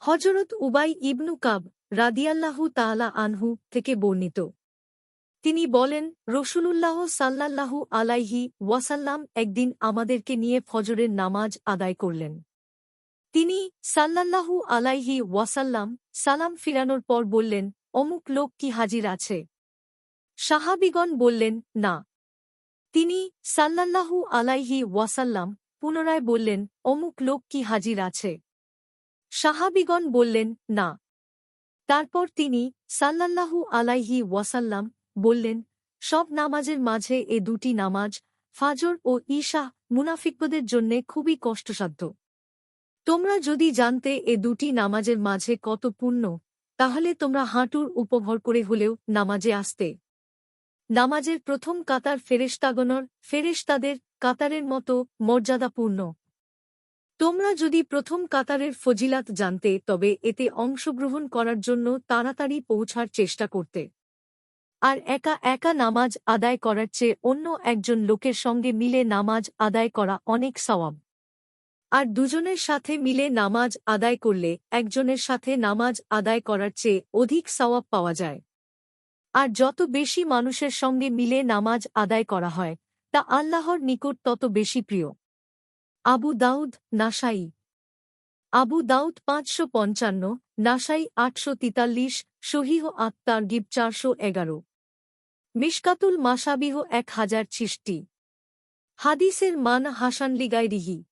হযরত উবাই ইবনু কাব রাদিয়াল্লাহু তাআলা আনহু থেকে বর্ণিত। তিনি বলেন, রাসূলুল্লাহ সাল্লাল্লাহু আলাইহি ওয়াসাল্লাম একদিন আমাদেরকে নিয়ে ফজরের নামাজ আদায় করলেন। তিনি সাল্লাল্লাহু আলাইহি ওয়াসাল্লাম সালাম ফিরানোর পর বললেন, অমুক লোক কি হাজির আছে? সাহাবীগণ বললেন, না। তিনি সাল্লাল্লাহু আলাইহি ওয়াসাল্লাম পুনরায় বললেন, অমুক লোক কি হাজির আছে? সাহাবীগণ বললেন, না। তারপর তিনি সাল্লাল্লাহু আলাইহি ওয়াসাল্লাম বললেন, সব নামাজের মাঝে এ দুটি নামাজ, ফাজর ও ঈশা, মুনাফিকদের জন্যে খুবই কষ্টসাধ্য। তোমরা যদি জানতে এ দুটি নামাজের মাঝে কত পুণ্য, তাহলে তোমরা হাঁটুর উপভর করে হলেও নামাজে আসতে। নামাজের প্রথম কাতার ফেরেশতাদের কাতারের মতো মর্যাদাপূর্ণ। তোমরা যদি প্রথম কাতারের ফজিলাত জানতে তবে এতে অংশগ্রহণ করার জন্য তাড়াতাড়ি পৌঁছার চেষ্টা করতে। আর একা একা নামাজ আদায় করার চেয়ে অন্য একজন লোকের সঙ্গে মিলে নামাজ আদায় করা অনেক সওয়াব। আর দুজনের সাথে মিলে নামাজ আদায় করলে একজনের সাথে নামাজ আদায় করার চেয়ে অধিক সওয়াব পাওয়া যায়। আর যত বেশি মানুষের সঙ্গে মিলে নামাজ আদায় করা হয়, তা আল্লাহর নিকট তত বেশি প্রিয়। আবু দাউদ, নাসাই। আবু দাউদ ৫৫৫, নাসাই ৮৪৩, সহিহ আত-তারগিব ৪১১। মিশকাতুল মাসাবিহ ১০৬০। হাদিসের মান হাসান লিগাইরিহি।